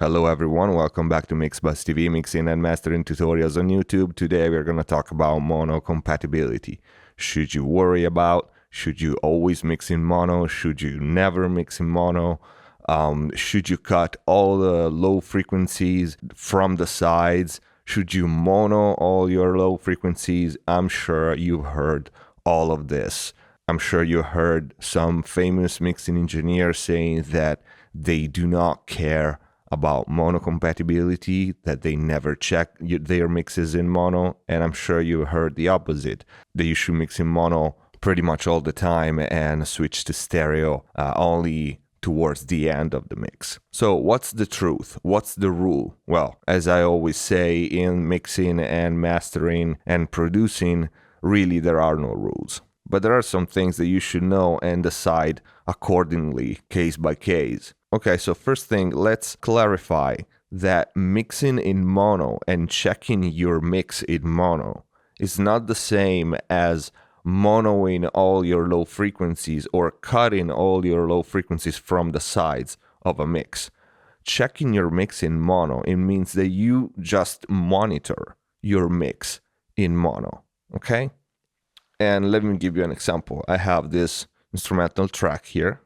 Hello everyone, welcome back to MixBuzz TV, mixing and mastering tutorials on YouTube. Today we're going to talk about mono compatibility. Should you worry about? Should you always mix in mono? Should you never mix in mono? Should you cut all the low frequencies from the sides? Should you mono all your low frequencies? I'm sure you've heard all of this. I'm sure you heard some famous mixing engineers saying that they do not care about mono compatibility, that they never check their mixes in mono, and I'm sure you heard the opposite, that you should mix in mono pretty much all the time and switch to stereo only towards the end of the mix. So what's the truth? What's the rule? Well, as I always say, in mixing and mastering and producing, really there are no rules. But there are some things that you should know and decide accordingly, case by case. Okay, so first thing, let's clarify that mixing in mono and checking your mix in mono is not the same as monoing all your low frequencies or cutting all your low frequencies from the sides of a mix. Checking your mix in mono, it means that you just monitor your mix in mono, okay? And let me give you an example. I have this instrumental track here.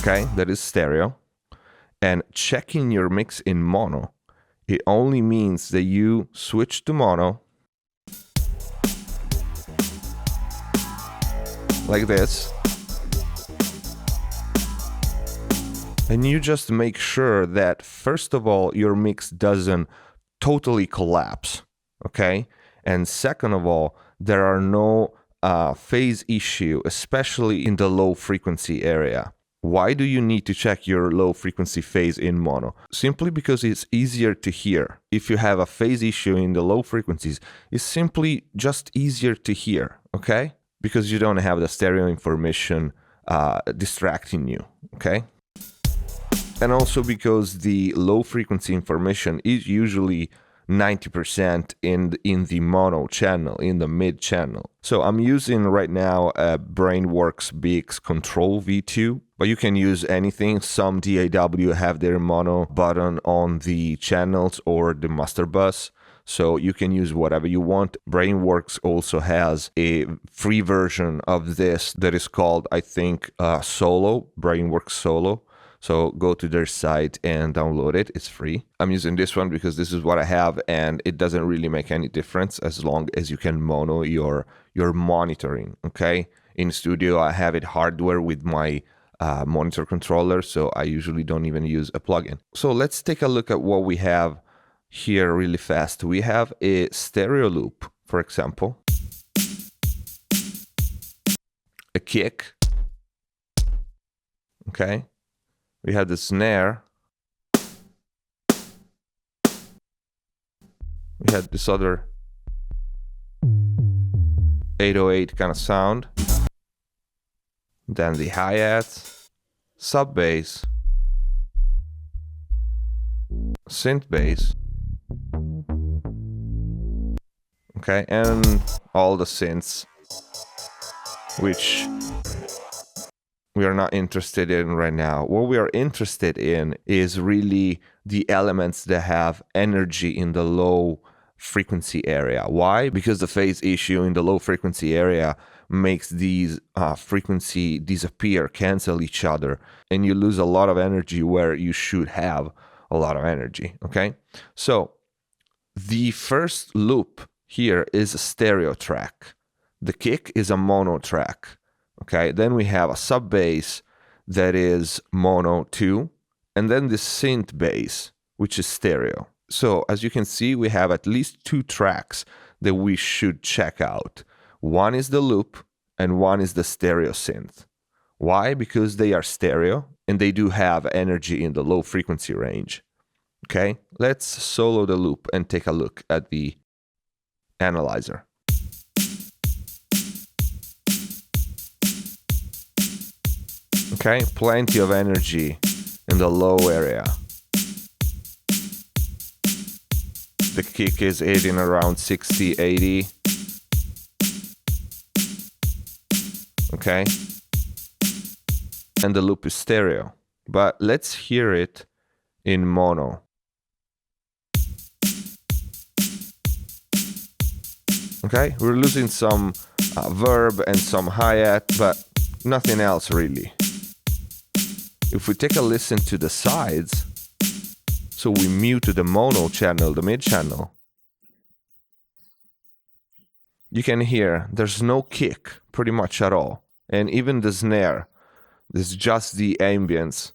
Okay, that is stereo. And checking your mix in mono, it only means that you switch to mono like this, and you just make sure that first of all your mix doesn't totally collapse, okay? And second of all, there are no phase issue, especially in the low frequency area. Why do you need to check your low frequency phase in mono? Simply because it's easier to hear. If you have a phase issue in the low frequencies, it's simply just easier to hear, okay? Because you don't have the stereo information distracting you, okay? And also because the low frequency information is usually 90% in the mono channel, in the mid channel. So I'm using right now a BrainWorks BX Control V2, but you can use anything. Some DAW have their mono button on the channels or the master bus, so you can use whatever you want. BrainWorks also has a free version of this that is called, I think, Solo, BrainWorks Solo. So go to their site and download it. It's free. I'm using this one because this is what I have, and it doesn't really make any difference as long as you can mono your monitoring, okay? In studio, I have it hardware with my monitor controller, so I usually don't even use a plugin. So let's take a look at what we have here really fast. We have a stereo loop, for example, a kick, okay? We have the snare. We had this other 808 kind of sound. Then the hi-hats, sub bass, synth bass. Okay, and all the synths, which we are not interested in right now. What we are interested in is really the elements that have energy in the low frequency area. Why? Because the phase issue in the low frequency area makes these frequency disappear, cancel each other, and you lose a lot of energy where you should have a lot of energy, okay? So the first loop here is a stereo track. The kick is a mono track. Okay, then we have a sub bass that is mono 2, and then the synth bass, which is stereo. So as you can see, we have at least 2 tracks that we should check out. One is the loop, and one is the stereo synth. Why? Because they are stereo, and they do have energy in the low frequency range. Okay, let's solo the loop and take a look at the analyzer. Okay, plenty of energy in the low area. The kick is hitting around 60, 80. okay? And the loop is stereo. But let's hear it in mono. Okay, we're losing some verb and some hi-hat, but nothing else really. If we take a listen to the sides, so we mute the mono channel, the mid channel, you can hear there's no kick pretty much at all. And even the snare, there's just the ambience.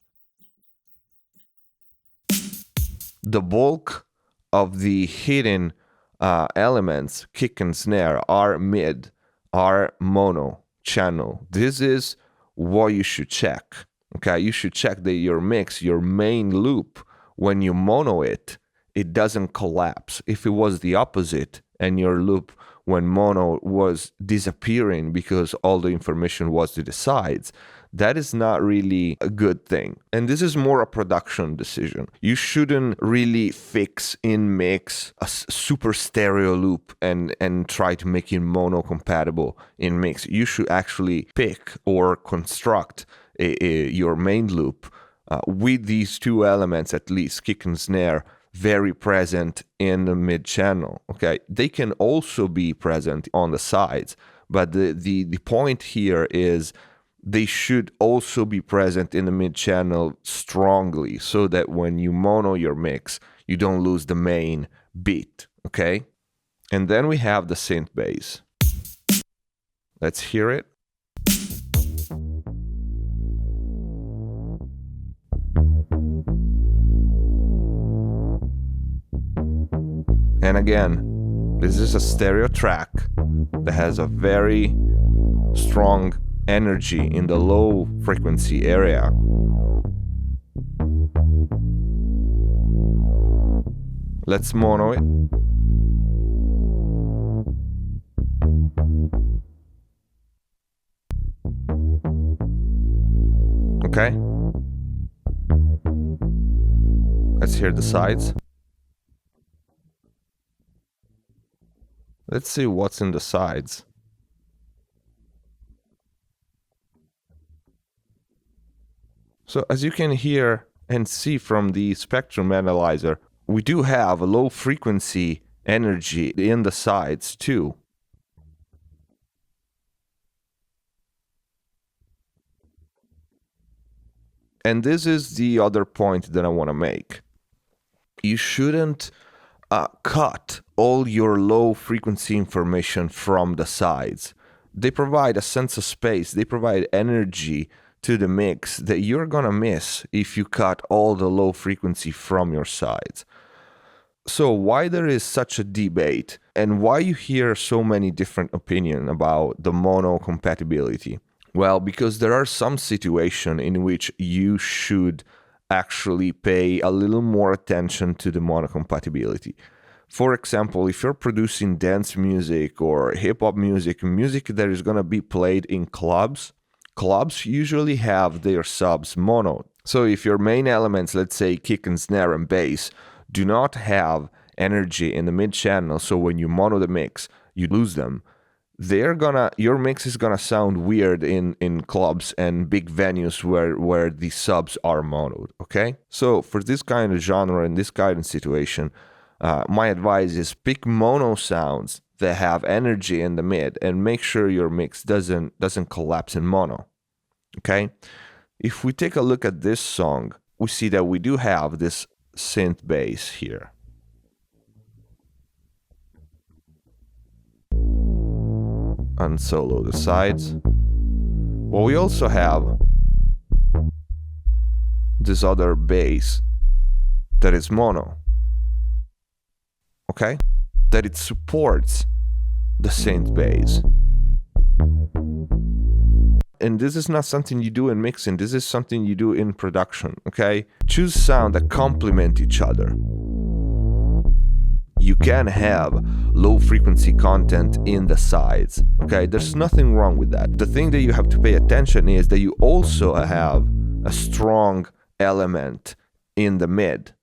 The bulk of the hidden elements, kick and snare, are mid, are mono channel. This is what you should check. Okay, you should check that your mix, your main loop, when you mono it, it doesn't collapse. If it was the opposite and your loop when mono was disappearing because all the information was to the sides, that is not really a good thing. And this is more a production decision. You shouldn't really fix in mix a super stereo loop and try to make it mono compatible in mix. You should actually pick or construct your main loop with these two elements, at least kick and snare, very present in the mid channel. Okay, they can also be present on the sides, but the point here is they should also be present in the mid channel strongly, so that when you mono your mix, you don't lose the main beat. Okay, and then we have the synth bass. Let's hear it. And again, this is a stereo track that has a very strong energy in the low frequency area. Let's mono it. Okay. Let's hear the sides. Let's see what's in the sides. So as you can hear and see from the spectrum analyzer, we do have a low frequency energy in the sides too. And this is the other point that I want to make. You shouldn't cut all your low frequency information from the sides. They provide a sense of space, they provide energy to the mix that you're gonna miss if you cut all the low frequency from your sides. So why there is such a debate and why you hear so many different opinions about the mono compatibility? Well, because there are some situations in which you should actually pay a little more attention to the mono compatibility. For example, if you're producing dance music or hip-hop music, music that is going to be played in clubs usually have their subs mono. So if your main elements, let's say kick and snare and bass, do not have energy in the mid channel, so when you mono the mix, you lose them, your mix is gonna sound weird in clubs and big venues where the subs are monoed. Okay, so for this kind of genre and this kind of situation, my advice is pick mono sounds that have energy in the mid and make sure your mix doesn't collapse in mono. Okay, if we take a look at this song, we see that we do have this synth bass here. Unsolo the sides. Well, we also have this other bass that is mono. Okay? That it supports the synth bass. And this is not something you do in mixing, this is something you do in production, okay? Choose sound that complement each other. You can have low frequency content in the sides, okay? There's nothing wrong with that. The thing that you have to pay attention is that you also have a strong element in the mid.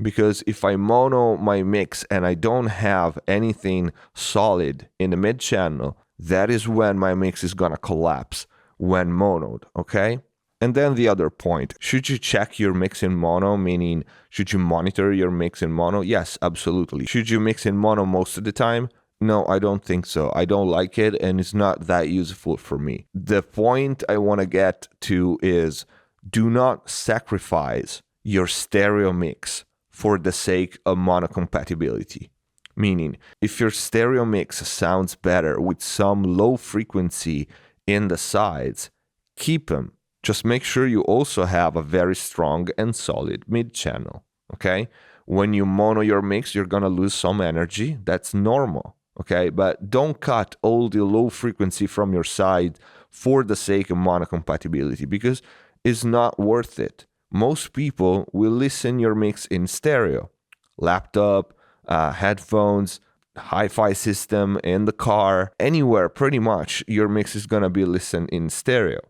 Because if I mono my mix and I don't have anything solid in the mid channel, that is when my mix is gonna collapse. when monoed, okay? And then the other point, should you check your mix in mono, meaning should you monitor your mix in mono? Yes, absolutely. Should you mix in mono most of the time? No, I don't think so. I don't like it, and it's not that useful for me. The point I want to get to is do not sacrifice your stereo mix for the sake of mono compatibility. Meaning, if your stereo mix sounds better with some low frequency in the sides, keep them. Just make sure you also have a very strong and solid mid channel, okay? When you mono your mix, you're gonna lose some energy. That's normal, okay? But don't cut all the low frequency from your side for the sake of mono compatibility, because it's not worth it. Most people will listen your mix in stereo. Laptop, headphones, hi-fi system, in the car, anywhere pretty much, your mix is gonna be listened in stereo.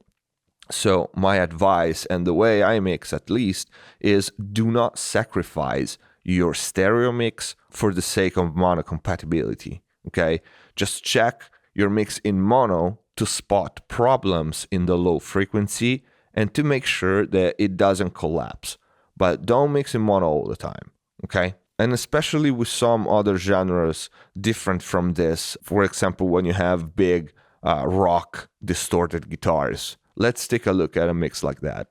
So my advice, and the way I mix at least, is do not sacrifice your stereo mix for the sake of mono compatibility, okay? Just check your mix in mono to spot problems in the low frequency and to make sure that it doesn't collapse. But don't mix in mono all the time, okay? And especially with some other genres different from this, for example, when you have big rock distorted guitars. Let's take a look at a mix like that.